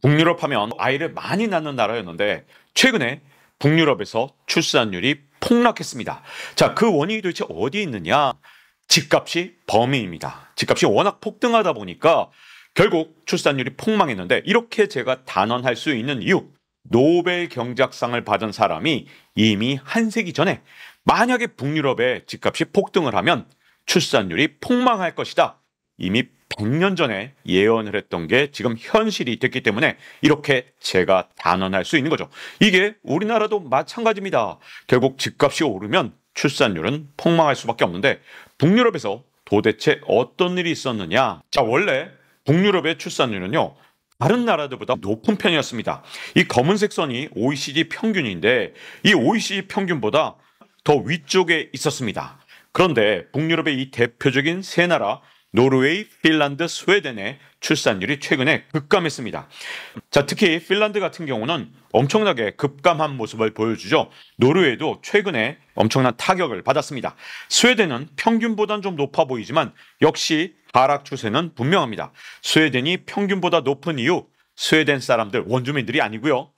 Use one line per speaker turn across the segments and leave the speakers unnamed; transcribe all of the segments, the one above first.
북유럽 하면 아이를 많이 낳는 나라였는데 최근에 북유럽에서 출산율이 폭락했습니다. 자, 그 원인이 도대체 어디에 있느냐? 집값이 범인입니다. 집값이 워낙 폭등하다 보니까 결국 출산율이 폭망했는데 이렇게 제가 단언할 수 있는 이유, 노벨 경제학상을 받은 사람이 이미 한 세기 전에 만약에 북유럽의 집값이 폭등을 하면 출산율이 폭망할 것이다. 이미 100년 전에 예언을 했던 게 지금 현실이 됐기 때문에 이렇게 제가 단언할 수 있는 거죠. 이게 우리나라도 마찬가지입니다. 결국 집값이 오르면 출산율은 폭망할 수밖에 없는데 북유럽에서 도대체 어떤 일이 있었느냐? 자, 원래 북유럽의 출산율은요, 다른 나라들보다 높은 편이었습니다. 이 검은색 선이 OECD 평균인데 이 OECD 평균보다 더 위쪽에 있었습니다. 그런데 북유럽의 이 대표적인 세 나라 노르웨이, 핀란드, 스웨덴의 출산율이 최근에 급감했습니다. 자, 특히 핀란드 같은 경우는 엄청나게 급감한 모습을 보여주죠. 노르웨이도 최근에 엄청난 타격을 받았습니다. 스웨덴은 평균보다는 좀 높아 보이지만 역시 하락 추세는 분명합니다. 스웨덴이 평균보다 높은 이유, 스웨덴 사람들, 원주민들이 아니고요.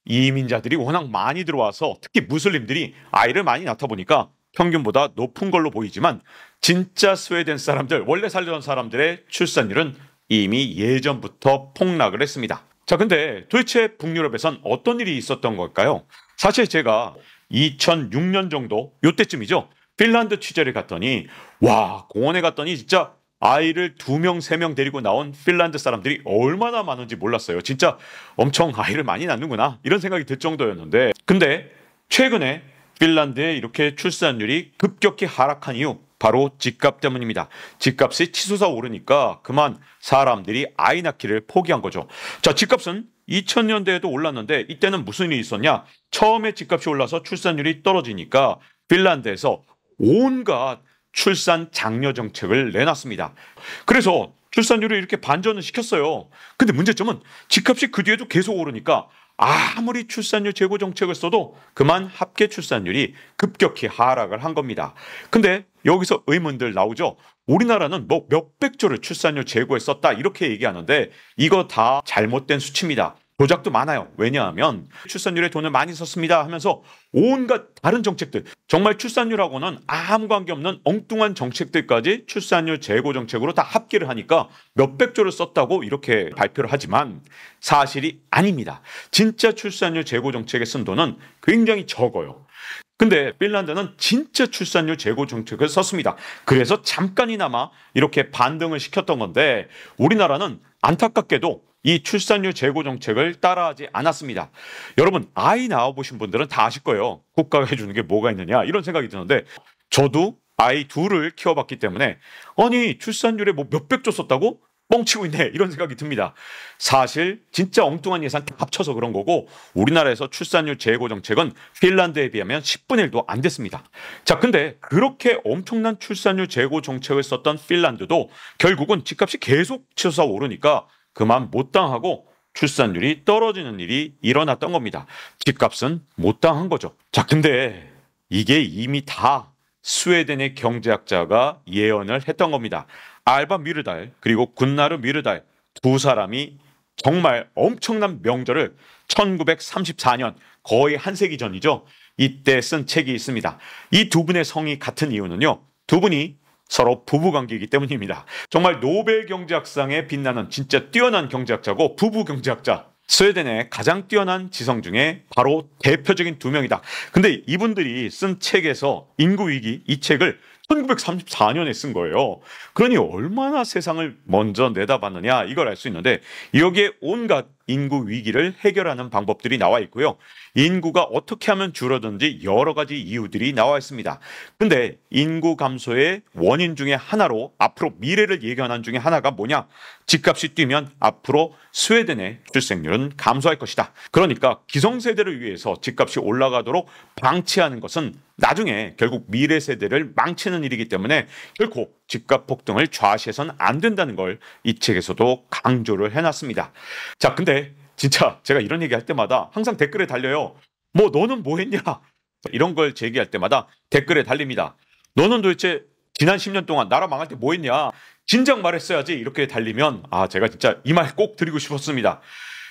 이민자들이 워낙 많이 들어와서 특히 무슬림들이 아이를 많이 낳다 보니까 평균보다 높은 걸로 보이지만 진짜 스웨덴 사람들, 원래 살던 사람들의 출산율은 이미 예전부터 폭락을 했습니다. 자, 근데 도대체 북유럽에선 어떤 일이 있었던 걸까요? 사실 제가 2006년 정도 요때쯤이죠. 핀란드 취재를 갔더니 와, 공원에 갔더니 진짜 아이를 2명, 3명 데리고 나온 핀란드 사람들이 얼마나 많은지 몰랐어요. 진짜 엄청 아이를 많이 낳는구나 이런 생각이 들 정도였는데 근데 최근에 핀란드의 이렇게 출산율이 급격히 하락한 이유 바로 집값 때문입니다. 집값이 치솟아 오르니까 그만 사람들이 아이 낳기를 포기한 거죠. 자, 집값은 2000년대에도 올랐는데 이때는 무슨 일이 있었냐? 처음에 집값이 올라서 출산율이 떨어지니까 핀란드에서 온갖 출산 장려 정책을 내놨습니다. 그래서 출산율을 이렇게 반전을 시켰어요. 근데 문제점은 집값이 그 뒤에도 계속 오르니까 아무리 출산율 제고 정책을 써도 그만 합계 출산율이 급격히 하락을 한 겁니다. 근데 여기서 의문들 나오죠. 우리나라는 뭐 몇백 조를 출산율 제고에 썼다 이렇게 얘기하는데 이거 다 잘못된 수치입니다. 조작도 많아요. 왜냐하면 출산율에 돈을 많이 썼습니다 하면서 온갖 다른 정책들, 정말 출산율하고는 아무 관계없는 엉뚱한 정책들까지 출산율 제고 정책으로 다 합계를 하니까 몇백 조를 썼다고 이렇게 발표를 하지만 사실이 아닙니다. 진짜 출산율 제고 정책에 쓴 돈은 굉장히 적어요. 근데 핀란드는 진짜 출산율 제고 정책을 썼습니다. 그래서 잠깐이나마 이렇게 반등을 시켰던 건데 우리나라는 안타깝게도 이 출산율 제고 정책을 따라하지 않았습니다. 여러분, 아이 낳아보신 분들은 다 아실 거예요. 국가가 해주는 게 뭐가 있느냐 이런 생각이 드는데 저도 아이 둘을 키워봤기 때문에 아니 출산율에 뭐 몇백 조 썼다고? 뻥치고 있네 이런 생각이 듭니다. 사실 진짜 엉뚱한 예산 다 합쳐서 그런 거고 우리나라에서 출산율 제고 정책은 핀란드에 비하면 10분의 1도 안 됐습니다. 자, 근데 그렇게 엄청난 출산율 제고 정책을 썼던 핀란드도 결국은 집값이 계속 치솟아 오르니까 그만 못 당하고 출산율이 떨어지는 일이 일어났던 겁니다. 집값은 못 당한 거죠. 자, 근데 이게 이미 다 스웨덴의 경제학자가 예언을 했던 겁니다. 알바 미르달 그리고 군나르 미르달 두 사람이 정말 엄청난 명절을 1934년 거의 한 세기 전이죠. 이때 쓴 책이 있습니다. 이 두 분의 성이 같은 이유는요. 두 분이 서로 부부관계이기 때문입니다. 정말 노벨 경제학상에 빛나는 진짜 뛰어난 경제학자고 부부 경제학자. 스웨덴의 가장 뛰어난 지성 중에 바로 대표적인 두 명이다. 근데 이분들이 쓴 책에서 인구위기 이 책을 1934년에 쓴 거예요. 그러니 얼마나 세상을 먼저 내다봤느냐 이걸 알 수 있는데 여기에 온갖 인구 위기를 해결하는 방법들이 나와 있고요. 인구가 어떻게 하면 줄어든지 여러 가지 이유들이 나와 있습니다. 근데 인구 감소의 원인 중에 하나로 앞으로 미래를 예견한 중에 하나가 뭐냐? 집값이 뛰면 앞으로 스웨덴의 출생률은 감소할 것이다. 그러니까 기성세대를 위해서 집값이 올라가도록 방치하는 것은 나중에 결국 미래 세대를 망치는 일이기 때문에 결코 집값 폭등을 좌시해서는 안 된다는 걸 이 책에서도 강조를 해놨습니다. 자, 근데 진짜 제가 이런 얘기할 때마다 항상 댓글에 달려요. 뭐 너는 뭐 했냐? 이런 걸 제기할 때마다 댓글에 달립니다. 너는 도대체 지난 10년 동안 나라 망할 때 뭐 했냐? 진작 말했어야지 이렇게 달리면 제가 진짜 이 말 꼭 드리고 싶었습니다.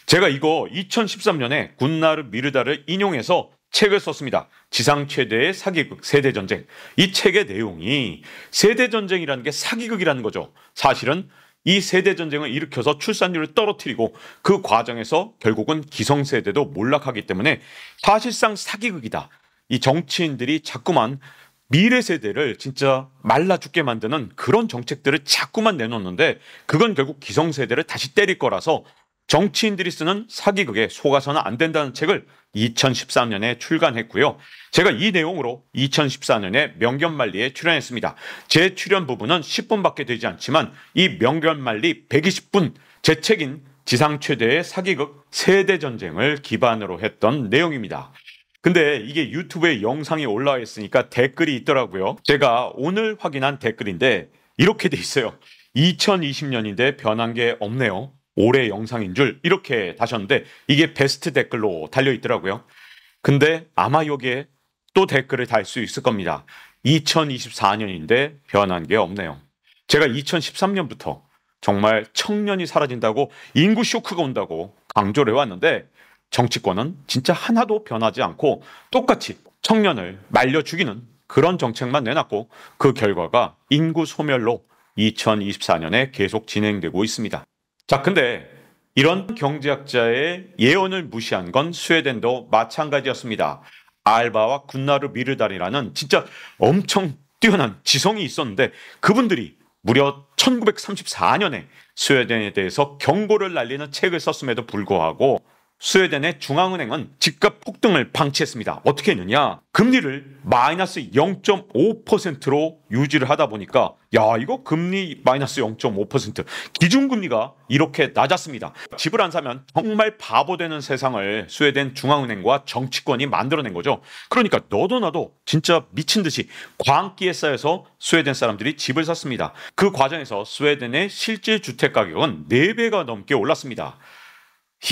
제가 이거 2013년에 군나르 미르다를 인용해서 책을 썼습니다. 지상 최대의 사기극 세대전쟁. 이 책의 내용이 세대전쟁이라는 게 사기극이라는 거죠. 사실은 이 세대전쟁을 일으켜서 출산율을 떨어뜨리고 그 과정에서 결국은 기성세대도 몰락하기 때문에 사실상 사기극이다. 이 정치인들이 자꾸만 미래 세대를 진짜 말라 죽게 만드는 그런 정책들을 자꾸만 내놓는데 그건 결국 기성세대를 다시 때릴 거라서 정치인들이 쓰는 사기극에 속아서는 안 된다는 책을 2013년에 출간했고요. 제가 이 내용으로 2014년에 명견만리에 출연했습니다. 제 출연 부분은 10분밖에 되지 않지만 이 명견만리 120분 제 책인 지상 최대의 사기극 세대전쟁을 기반으로 했던 내용입니다. 근데 이게 유튜브에 영상이 올라와 있으니까 댓글이 있더라고요. 제가 오늘 확인한 댓글인데 이렇게 돼 있어요. 2020년인데 변한 게 없네요. 올해 영상인 줄 이렇게 다셨는데 이게 베스트 댓글로 달려 있더라고요. 근데 아마 여기에 또 댓글을 달 수 있을 겁니다. 2024년인데 변한 게 없네요. 제가 2013년부터 정말 청년이 사라진다고 인구 쇼크가 온다고 강조를 해왔는데 정치권은 진짜 하나도 변하지 않고 똑같이 청년을 말려 죽이는 그런 정책만 내놨고 그 결과가 인구 소멸로 2024년에 계속 진행되고 있습니다. 자, 근데 이런 경제학자의 예언을 무시한 건 스웨덴도 마찬가지였습니다. 알바와 군나르 미르달이라는 진짜 엄청 뛰어난 지성이 있었는데 그분들이 무려 1934년에 스웨덴에 대해서 경고를 날리는 책을 썼음에도 불구하고 스웨덴의 중앙은행은 집값 폭등을 방치했습니다. 어떻게 했느냐? 금리를 마이너스 0.5%로 유지를 하다 보니까 야 이거 금리 마이너스 0.5% 기준금리가 이렇게 낮았습니다. 집을 안 사면 정말 바보 되는 세상을 스웨덴 중앙은행과 정치권이 만들어낸 거죠. 그러니까 너도 나도 진짜 미친 듯이 광기에 쌓여서 스웨덴 사람들이 집을 샀습니다. 그 과정에서 스웨덴의 실질 주택 가격은 4배가 넘게 올랐습니다.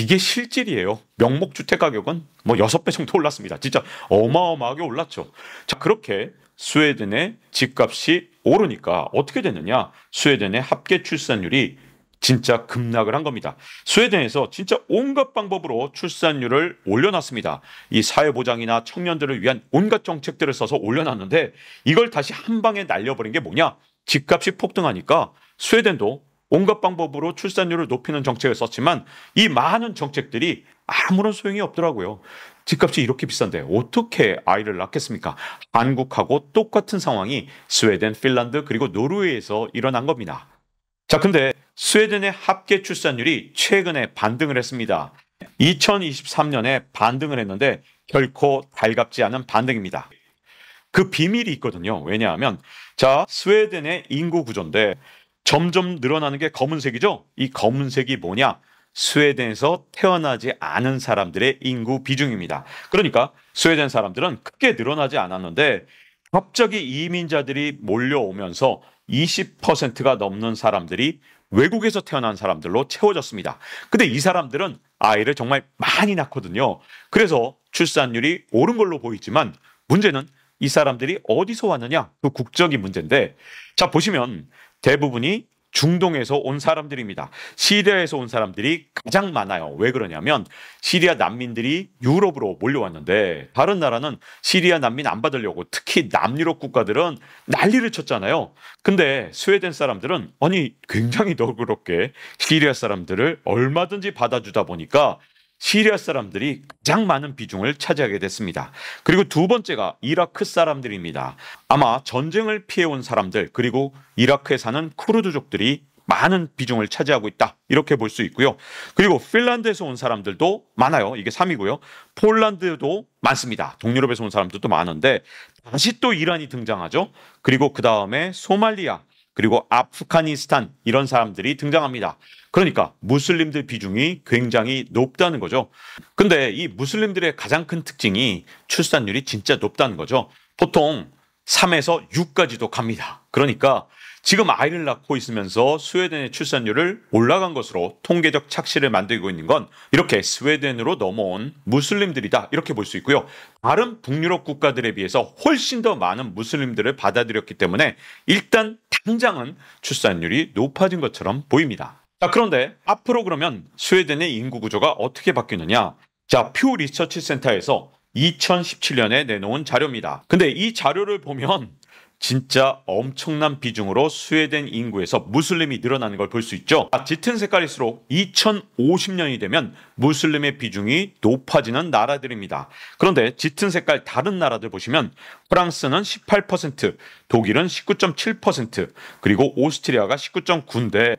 이게 실질이에요. 명목주택 가격은 뭐 6배 정도 올랐습니다. 진짜 어마어마하게 올랐죠. 자, 그렇게 스웨덴의 집값이 오르니까 어떻게 됐느냐? 스웨덴의 합계 출산율이 진짜 급락을 한 겁니다. 스웨덴에서 진짜 온갖 방법으로 출산율을 올려놨습니다. 이 사회보장이나 청년들을 위한 온갖 정책들을 써서 올려놨는데 이걸 다시 한 방에 날려버린 게 뭐냐? 집값이 폭등하니까 스웨덴도 온갖 방법으로 출산율을 높이는 정책을 썼지만 이 많은 정책들이 아무런 소용이 없더라고요. 집값이 이렇게 비싼데 어떻게 아이를 낳겠습니까? 한국하고 똑같은 상황이 스웨덴, 핀란드 그리고 노르웨이에서 일어난 겁니다. 자, 근데 스웨덴의 합계 출산율이 최근에 반등을 했습니다. 2023년에 반등을 했는데 결코 달갑지 않은 반등입니다. 그 비밀이 있거든요. 왜냐하면 자, 스웨덴의 인구 구조인데 점점 늘어나는 게 검은색이죠? 이 검은색이 뭐냐? 스웨덴에서 태어나지 않은 사람들의 인구 비중입니다. 그러니까 스웨덴 사람들은 크게 늘어나지 않았는데 갑자기 이민자들이 몰려오면서 20%가 넘는 사람들이 외국에서 태어난 사람들로 채워졌습니다. 근데 이 사람들은 아이를 정말 많이 낳거든요. 그래서 출산율이 오른 걸로 보이지만 문제는 이 사람들이 어디서 왔느냐? 그 국적이 문제인데 자, 보시면 대부분이 중동에서 온 사람들입니다. 시리아에서 온 사람들이 가장 많아요. 왜 그러냐면 시리아 난민들이 유럽으로 몰려왔는데 다른 나라는 시리아 난민 안 받으려고 특히 남유럽 국가들은 난리를 쳤잖아요. 근데 스웨덴 사람들은 아니 굉장히 너그럽게 시리아 사람들을 얼마든지 받아주다 보니까 시리아 사람들이 가장 많은 비중을 차지하게 됐습니다. 그리고 두 번째가 이라크 사람들입니다. 아마 전쟁을 피해온 사람들 그리고 이라크에 사는 쿠르드족들이 많은 비중을 차지하고 있다. 이렇게 볼 수 있고요. 그리고 핀란드에서 온 사람들도 많아요. 이게 3위고요. 폴란드도 많습니다. 동유럽에서 온 사람들도 많은데 다시 또 이란이 등장하죠. 그리고 그 다음에 소말리아 그리고 아프가니스탄 이런 사람들이 등장합니다. 그러니까 무슬림들 비중이 굉장히 높다는 거죠. 근데 이 무슬림들의 가장 큰 특징이 출산율이 진짜 높다는 거죠. 보통 3에서 6까지도 갑니다. 그러니까 지금 아이를 낳고 있으면서 스웨덴의 출산율을 올라간 것으로 통계적 착시를 만들고 있는 건 이렇게 스웨덴으로 넘어온 무슬림들이다 이렇게 볼 수 있고요. 다른 북유럽 국가들에 비해서 훨씬 더 많은 무슬림들을 받아들였기 때문에 일단 당장은 출산율이 높아진 것처럼 보입니다. 자, 그런데 앞으로 그러면 스웨덴의 인구 구조가 어떻게 바뀌느냐? 자, 퓨 리서치 센터에서 2017년에 내놓은 자료입니다. 근데 이 자료를 보면 진짜 엄청난 비중으로 스웨덴 인구에서 무슬림이 늘어나는 걸 볼 수 있죠. 짙은 색깔일수록 2050년이 되면 무슬림의 비중이 높아지는 나라들입니다. 그런데 짙은 색깔 다른 나라들 보시면 프랑스는 18%, 독일은 19.7%, 그리고 오스트리아가 19.9인데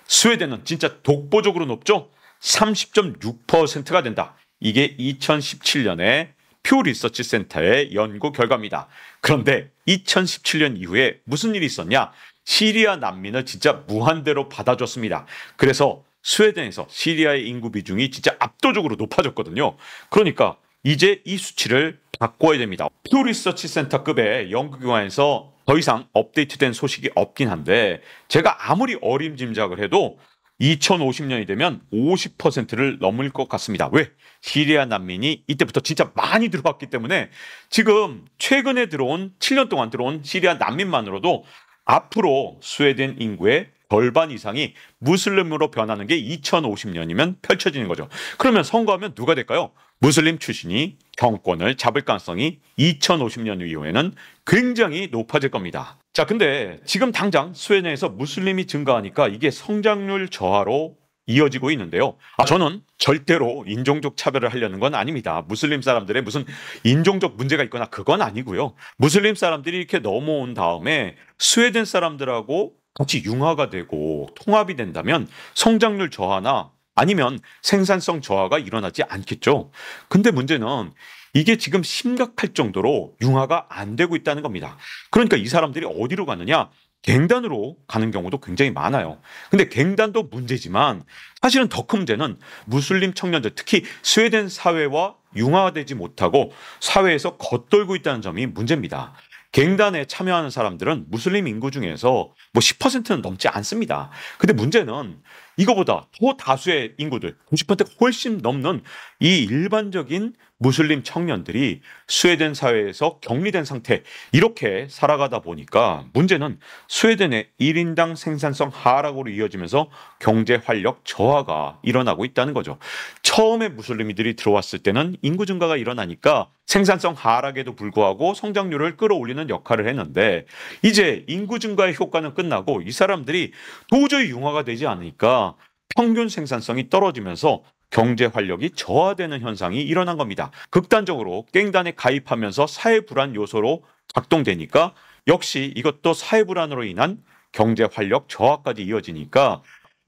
스웨덴은 진짜 독보적으로 높죠? 30.6%가 된다. 이게 2017년에 퓨 리서치 센터의 연구 결과입니다. 그런데 2017년 이후에 무슨 일이 있었냐? 시리아 난민을 진짜 무한대로 받아줬습니다. 그래서 스웨덴에서 시리아의 인구 비중이 진짜 압도적으로 높아졌거든요. 그러니까 이제 이 수치를 바꿔야 됩니다. 퓨 리서치 센터급의 연구기관에서 더 이상 업데이트된 소식이 없긴 한데 제가 아무리 어림짐작을 해도 2050년이 되면 50%를 넘을 것 같습니다. 왜? 시리아 난민이 이때부터 진짜 많이 들어왔기 때문에 지금 최근에 들어온 7년 동안 들어온 시리아 난민만으로도 앞으로 스웨덴 인구의 절반 이상이 무슬림으로 변하는 게 2050년이면 펼쳐지는 거죠. 그러면 선거하면 누가 될까요? 무슬림 출신이 정권을 잡을 가능성이 2050년 이후에는 굉장히 높아질 겁니다. 자, 근데 지금 당장 스웨덴에서 무슬림이 증가하니까 이게 성장률 저하로 이어지고 있는데요. 저는 절대로 인종적 차별을 하려는 건 아닙니다. 무슬림 사람들의 무슨 인종적 문제가 있거나 그건 아니고요. 무슬림 사람들이 이렇게 넘어온 다음에 스웨덴 사람들하고 같이 융화가 되고 통합이 된다면 성장률 저하나 아니면 생산성 저하가 일어나지 않겠죠. 근데 문제는 이게 지금 심각할 정도로 융화가 안 되고 있다는 겁니다. 그러니까 이 사람들이 어디로 가느냐? 갱단으로 가는 경우도 굉장히 많아요. 근데 갱단도 문제지만 사실은 더 큰 문제는 무슬림 청년들, 특히 스웨덴 사회와 융화되지 못하고 사회에서 겉돌고 있다는 점이 문제입니다. 갱단에 참여하는 사람들은 무슬림 인구 중에서 뭐 10%는 넘지 않습니다. 근데 문제는 이거보다 더 다수의 인구들, 90%가 훨씬 넘는 이 일반적인 무슬림 청년들이 스웨덴 사회에서 격리된 상태, 이렇게 살아가다 보니까 문제는 스웨덴의 1인당 생산성 하락으로 이어지면서 경제 활력 저하가 일어나고 있다는 거죠. 처음에 무슬림이들이 들어왔을 때는 인구 증가가 일어나니까 생산성 하락에도 불구하고 성장률을 끌어올리는 역할을 했는데 이제 인구 증가의 효과는 끝나고 이 사람들이 도저히 융화가 되지 않으니까 평균 생산성이 떨어지면서 경제 활력이 저하되는 현상이 일어난 겁니다. 극단적으로 갱단에 가입하면서 사회 불안 요소로 작동되니까 역시 이것도 사회 불안으로 인한 경제 활력 저하까지 이어지니까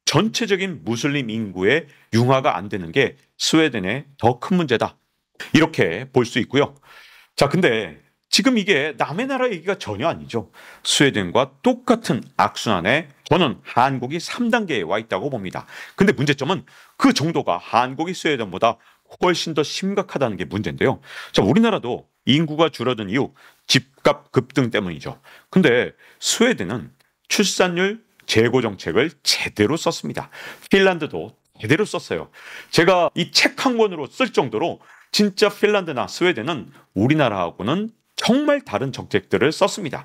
전체적인 무슬림 인구의 융화가 안 되는 게 스웨덴의 더 큰 문제다. 이렇게 볼 수 있고요. 자, 근데 지금 이게 남의 나라 얘기가 전혀 아니죠. 스웨덴과 똑같은 악순환에 저는 한국이 3단계에 와 있다고 봅니다. 근데 문제점은 그 정도가 한국이 스웨덴보다 훨씬 더 심각하다는 게 문제인데요. 자, 우리나라도 인구가 줄어든 이유 집값 급등 때문이죠. 근데 스웨덴은 출산율 제고 정책을 제대로 썼습니다. 핀란드도 제대로 썼어요. 제가 이 책 한 권으로 쓸 정도로 진짜 핀란드나 스웨덴은 우리나라하고는 정말 다른 정책들을 썼습니다.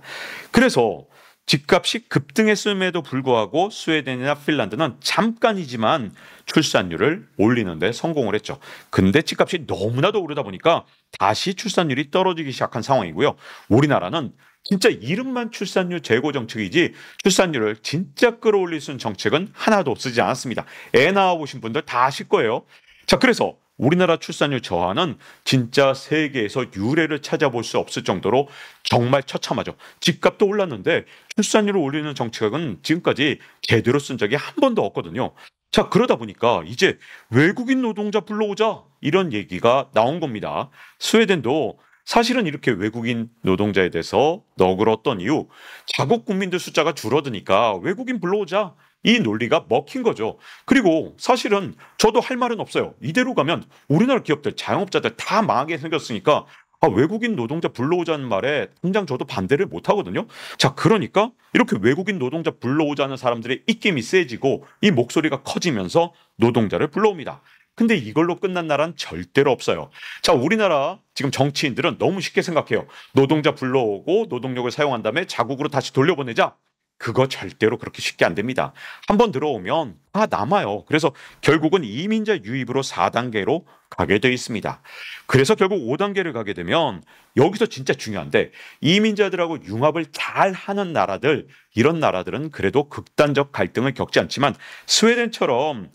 그래서 집값이 급등했음에도 불구하고 스웨덴이나 핀란드는 잠깐이지만 출산율을 올리는 데 성공을 했죠. 근데 집값이 너무나도 오르다 보니까 다시 출산율이 떨어지기 시작한 상황이고요. 우리나라는 진짜 이름만 출산율 제고 정책이지 출산율을 진짜 끌어올릴 수 있는 정책은 하나도 쓰지 않았습니다. 애 낳아보신 분들 다 아실 거예요. 자, 그래서 우리나라 출산율 저하는 진짜 세계에서 유례를 찾아볼 수 없을 정도로 정말 처참하죠. 집값도 올랐는데 출산율을 올리는 정책은 지금까지 제대로 쓴 적이 한 번도 없거든요. 자, 그러다 보니까 이제 외국인 노동자 불러오자 이런 얘기가 나온 겁니다. 스웨덴도 사실은 이렇게 외국인 노동자에 대해서 너그러웠던 이유, 자국 국민들 숫자가 줄어드니까 외국인 불러오자, 이 논리가 먹힌 거죠. 그리고 사실은 저도 할 말은 없어요. 이대로 가면 우리나라 기업들, 자영업자들 다 망하게 생겼으니까 외국인 노동자 불러오자는 말에 당장 저도 반대를 못 하거든요. 자, 그러니까 이렇게 외국인 노동자 불러오자는 사람들의 입김이 세지고 이 목소리가 커지면서 노동자를 불러옵니다. 근데 이걸로 끝난 나라는 절대로 없어요. 자, 우리나라 지금 정치인들은 너무 쉽게 생각해요. 노동자 불러오고 노동력을 사용한 다음에 자국으로 다시 돌려보내자. 그거 절대로 그렇게 쉽게 안 됩니다. 한번 들어오면 다 남아요. 그래서 결국은 이민자 유입으로 4단계로 가게 돼 있습니다. 그래서 결국 5단계를 가게 되면 여기서 진짜 중요한데 이민자들하고 융합을 잘 하는 나라들, 이런 나라들은 그래도 극단적 갈등을 겪지 않지만 스웨덴처럼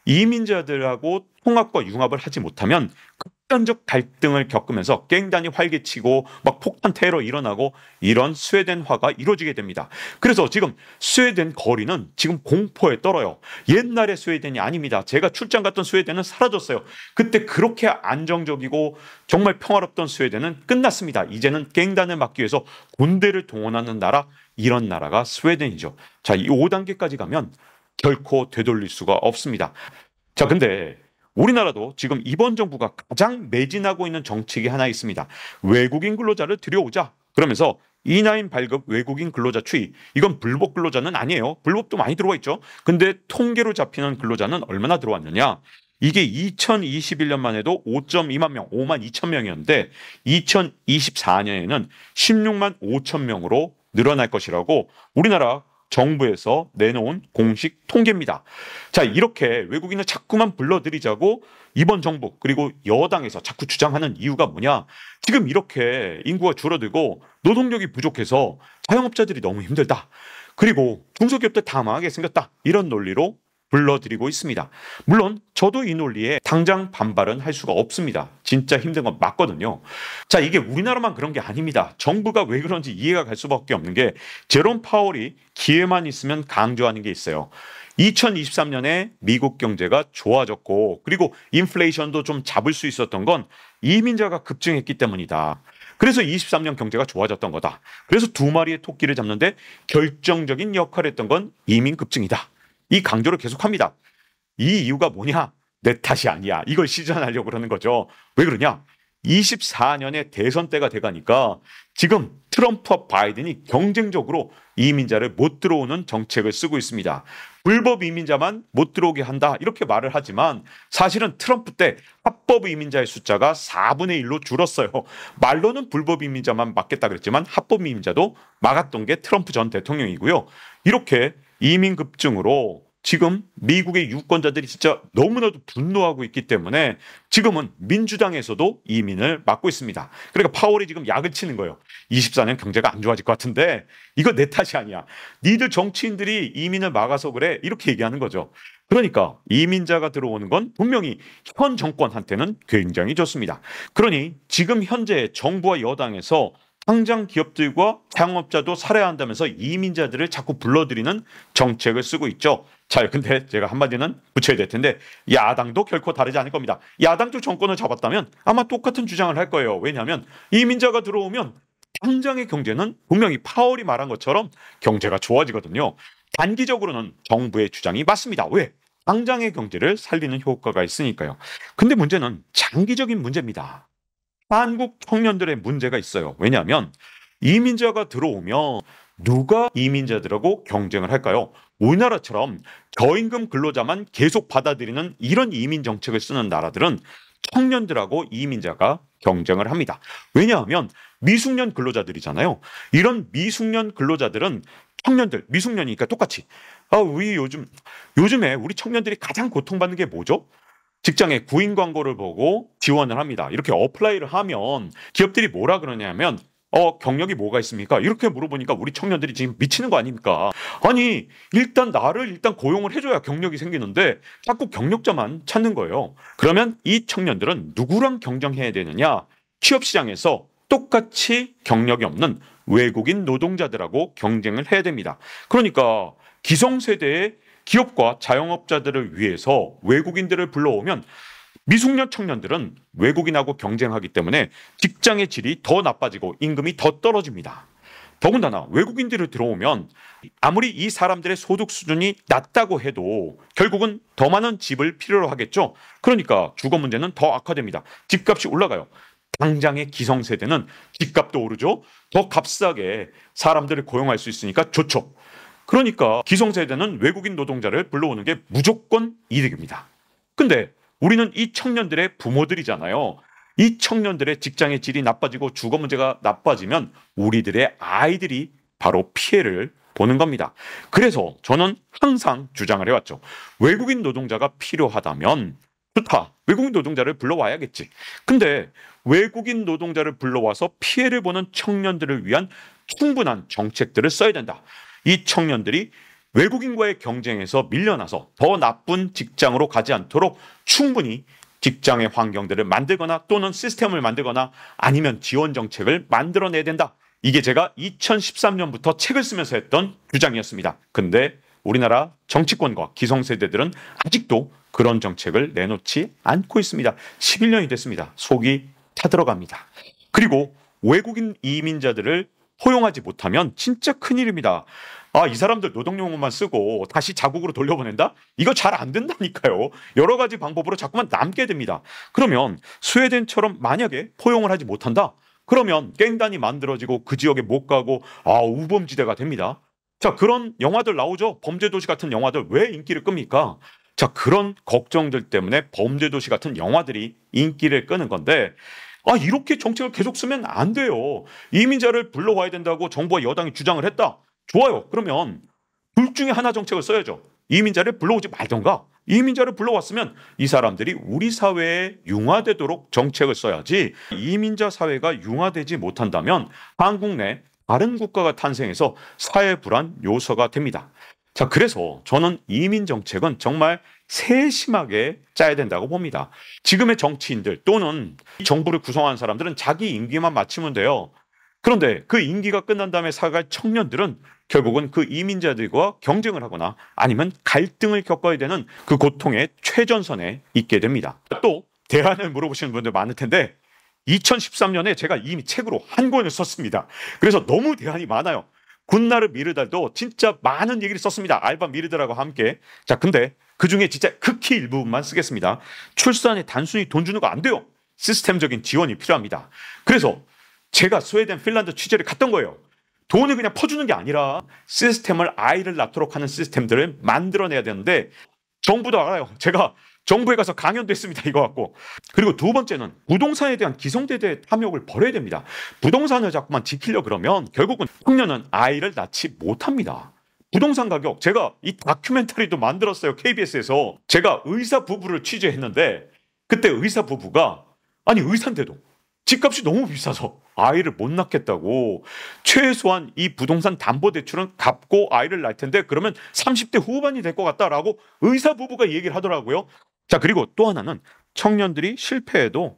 이민자들하고 통합과 융합을 하지 못하면 극단적 갈등을 겪으면서 갱단이 활개치고 막 폭탄 테러 일어나고 이런 스웨덴화가 이루어지게 됩니다. 그래서 지금 스웨덴 거리는 지금 공포에 떨어요. 옛날의 스웨덴이 아닙니다. 제가 출장 갔던 스웨덴은 사라졌어요. 그때 그렇게 안정적이고 정말 평화롭던 스웨덴은 끝났습니다. 이제는 갱단을 막기 위해서 군대를 동원하는 나라, 이런 나라가 스웨덴이죠. 자, 이 5단계까지 가면 결코 되돌릴 수가 없습니다. 자, 근데 우리나라도 지금 이번 정부가 가장 매진하고 있는 정책이 하나 있습니다. 외국인 근로자를 들여오자. 그러면서 E9 발급 외국인 근로자 추이. 이건 불법 근로자는 아니에요. 불법도 많이 들어와 있죠. 근데 통계로 잡히는 근로자는 얼마나 들어왔느냐? 이게 2021년만 해도 5.2만 명, 5만 2천 명이었는데 2024년에는 16만 5천 명으로 늘어날 것이라고 우리나라 정부에서 내놓은 공식 통계입니다. 자, 이렇게 외국인을 자꾸만 불러들이자고 이번 정부 그리고 여당에서 자꾸 주장하는 이유가 뭐냐? 지금 이렇게 인구가 줄어들고 노동력이 부족해서 자영업자들이 너무 힘들다. 그리고 중소기업들 다 망하게 생겼다. 이런 논리로 불러들이고 있습니다. 물론 저도 이 논리에 당장 반발은 할 수가 없습니다. 진짜 힘든 건 맞거든요. 자, 이게 우리나라만 그런 게 아닙니다. 정부가 왜 그런지 이해가 갈 수밖에 없는 게 제롬 파월이 기회만 있으면 강조하는 게 있어요. 2023년에 미국 경제가 좋아졌고 그리고 인플레이션도 좀 잡을 수 있었던 건 이민자가 급증했기 때문이다. 그래서 23년 경제가 좋아졌던 거다. 그래서 두 마리의 토끼를 잡는데 결정적인 역할을 했던 건 이민 급증이다. 이 강조를 계속합니다. 이 이유가 뭐냐? 내 탓이 아니야. 이걸 시전하려고 그러는 거죠. 왜 그러냐? 24년에 대선 때가 돼가니까 지금 트럼프와 바이든이 경쟁적으로 이민자를 못 들어오는 정책을 쓰고 있습니다. 불법 이민자만 못 들어오게 한다. 이렇게 말을 하지만 사실은 트럼프 때 합법 이민자의 숫자가 4분의 1로 줄었어요. 말로는 불법 이민자만 막겠다 그랬지만 합법 이민자도 막았던 게 트럼프 전 대통령이고요. 이렇게 이민 급증으로 지금 미국의 유권자들이 진짜 너무나도 분노하고 있기 때문에 지금은 민주당에서도 이민을 막고 있습니다. 그러니까 파월이 지금 약을 치는 거예요. 24년 경제가 안 좋아질 것 같은데 이거 내 탓이 아니야. 니들 정치인들이 이민을 막아서 그래. 이렇게 얘기하는 거죠. 그러니까 이민자가 들어오는 건 분명히 현 정권한테는 굉장히 좋습니다. 그러니 지금 현재 정부와 여당에서 당장 기업들과 자영업자도 살아야 한다면서 이민자들을 자꾸 불러들이는 정책을 쓰고 있죠. 자, 근데 제가 한마디는 붙여야 될 텐데 야당도 결코 다르지 않을 겁니다. 야당도 정권을 잡았다면 아마 똑같은 주장을 할 거예요. 왜냐하면 이민자가 들어오면 당장의 경제는 분명히 파월이 말한 것처럼 경제가 좋아지거든요. 단기적으로는 정부의 주장이 맞습니다. 왜? 당장의 경제를 살리는 효과가 있으니까요. 근데 문제는 장기적인 문제입니다. 한국 청년들의 문제가 있어요. 왜냐하면 이민자가 들어오면 누가 이민자들하고 경쟁을 할까요? 우리나라처럼 저임금 근로자만 계속 받아들이는 이런 이민 정책을 쓰는 나라들은 청년들하고 이민자가 경쟁을 합니다. 왜냐하면 미숙년 근로자들이잖아요. 이런 미숙년 근로자들은 청년들, 미숙년이니까 똑같이 우리 요즘에 우리 청년들이 가장 고통받는 게 뭐죠? 직장에 구인 광고를 보고 지원을 합니다. 이렇게 어플라이를 하면 기업들이 뭐라 그러냐면 경력이 뭐가 있습니까? 이렇게 물어보니까 우리 청년들이 지금 미치는 거 아닙니까? 아니, 나를 고용을 해줘야 경력이 생기는데 자꾸 경력자만 찾는 거예요. 그러면 이 청년들은 누구랑 경쟁해야 되느냐? 취업시장에서 똑같이 경력이 없는 외국인 노동자들하고 경쟁을 해야 됩니다. 그러니까 기성세대의 기업과 자영업자들을 위해서 외국인들을 불러오면 미숙년 청년들은 외국인하고 경쟁하기 때문에 직장의 질이 더 나빠지고 임금이 더 떨어집니다. 더군다나 외국인들이 들어오면 아무리 이 사람들의 소득 수준이 낮다고 해도 결국은 더 많은 집을 필요로 하겠죠. 그러니까 주거 문제는 더 악화됩니다. 집값이 올라가요. 당장의 기성세대는 집값도 오르죠. 더 값싸게 사람들을 고용할 수 있으니까 좋죠. 그러니까 기성세대는 외국인 노동자를 불러오는 게 무조건 이득입니다. 근데 우리는 이 청년들의 부모들이잖아요. 이 청년들의 직장의 질이 나빠지고 주거 문제가 나빠지면 우리들의 아이들이 바로 피해를 보는 겁니다. 그래서 저는 항상 주장을 해왔죠. 외국인 노동자가 필요하다면 좋다. 외국인 노동자를 불러와야겠지. 근데 외국인 노동자를 불러와서 피해를 보는 청년들을 위한 충분한 정책들을 써야 된다. 이 청년들이 외국인과의 경쟁에서 밀려나서 더 나쁜 직장으로 가지 않도록 충분히 직장의 환경들을 만들거나 또는 시스템을 만들거나 아니면 지원 정책을 만들어내야 된다. 이게 제가 2013년부터 책을 쓰면서 했던 주장이었습니다. 근데 우리나라 정치권과 기성세대들은 아직도 그런 정책을 내놓지 않고 있습니다. 11년이 됐습니다. 속이 타들어갑니다. 그리고 외국인 이민자들을 포용하지 못하면 진짜 큰일입니다. 이 사람들 노동용어만 쓰고 다시 자국으로 돌려보낸다? 이거 잘 안 된다니까요. 여러 가지 방법으로 자꾸만 남게 됩니다. 그러면 스웨덴처럼 만약에 포용을 하지 못한다? 그러면 갱단이 만들어지고 그 지역에 못 가고 우범지대가 됩니다. 자, 그런 영화들 나오죠. 범죄도시 같은 영화들 왜 인기를 끕니까? 자, 그런 걱정들 때문에 범죄도시 같은 영화들이 인기를 끄는 건데 이렇게 정책을 계속 쓰면 안 돼요. 이민자를 불러와야 된다고 정부와 여당이 주장을 했다. 좋아요. 그러면 둘 중에 하나 정책을 써야죠. 이민자를 불러오지 말던가. 이민자를 불러왔으면 이 사람들이 우리 사회에 융화되도록 정책을 써야지. 이민자 사회가 융화되지 못한다면 한국 내 다른 국가가 탄생해서 사회 불안 요소가 됩니다. 자, 그래서 저는 이민 정책은 정말 세심하게 짜야 된다고 봅니다. 지금의 정치인들 또는 정부를 구성하는 사람들은 자기 임기만 마치면 돼요. 그런데 그 임기가 끝난 다음에 살아갈 청년들은 결국은 그 이민자들과 경쟁을 하거나 아니면 갈등을 겪어야 되는 그 고통의 최전선에 있게 됩니다. 또 대안을 물어보시는 분들 많을 텐데 2013년에 제가 이미 책으로 한 권을 썼습니다. 그래서 너무 대안이 많아요. 굿나르 미르달도 진짜 많은 얘기를 썼습니다. 알바 미르달하고 함께. 자, 근데 그중에 진짜 극히 일부분만 쓰겠습니다. 출산에 단순히 돈 주는 거 안 돼요. 시스템적인 지원이 필요합니다. 그래서 제가 스웨덴, 핀란드 취재를 갔던 거예요. 돈을 그냥 퍼주는 게 아니라 시스템을 아이를 낳도록 하는 시스템들을 만들어내야 되는데 정부도 알아요. 제가 정부에 가서 강연도 했습니다. 이거 갖고. 그리고 두 번째는 부동산에 대한 기성세대의 탐욕을 버려야 됩니다. 부동산을 자꾸만 지키려 그러면 결국은 청년은 아이를 낳지 못합니다. 부동산 가격, 제가 이 다큐멘터리도 만들었어요. KBS에서. 제가 의사 부부를 취재했는데 그때 의사 부부가 의사인데도 집값이 너무 비싸서 아이를 못 낳겠다고 최소한 이 부동산 담보대출은 갚고 아이를 낳을 텐데 그러면 30대 후반이 될 것 같다라고 의사 부부가 얘기를 하더라고요. 자, 그리고 또 하나는 청년들이 실패해도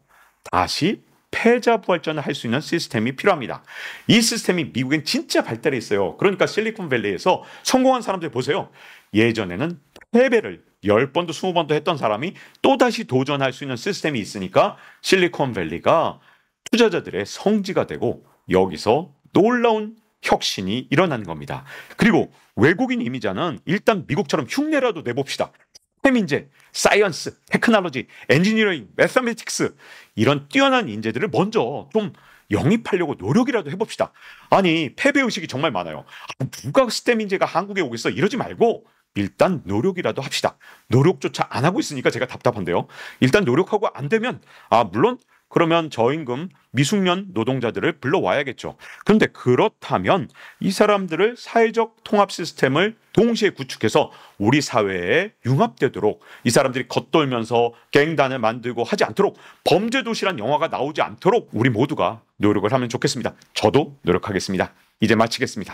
다시 패자부활전을 할 수 있는 시스템이 필요합니다. 이 시스템이 미국엔 진짜 발달해 있어요. 그러니까 실리콘밸리에서 성공한 사람들 보세요. 예전에는 패배를 10번도 20번도 했던 사람이 또다시 도전할 수 있는 시스템이 있으니까 실리콘밸리가 투자자들의 성지가 되고 여기서 놀라운 혁신이 일어나는 겁니다. 그리고 외국인 이민자는 일단 미국처럼 흉내라도 내봅시다. 스템 인재, 사이언스, 테크놀로지, 엔지니어링, 매스매틱스 이런 뛰어난 인재들을 먼저 좀 영입하려고 노력이라도 해봅시다. 패배의식이 정말 많아요. 누가 스템 인재가 한국에 오겠어 이러지 말고 일단 노력이라도 합시다. 노력조차 안 하고 있으니까 제가 답답한데요. 일단 노력하고 안 되면 물론 그러면 저임금 미숙련 노동자들을 불러와야겠죠. 그런데 그렇다면 이 사람들을 사회적 통합 시스템을 동시에 구축해서 우리 사회에 융합되도록 이 사람들이 겉돌면서 갱단을 만들고 하지 않도록 범죄도시란 영화가 나오지 않도록 우리 모두가 노력을 하면 좋겠습니다. 저도 노력하겠습니다. 이제 마치겠습니다.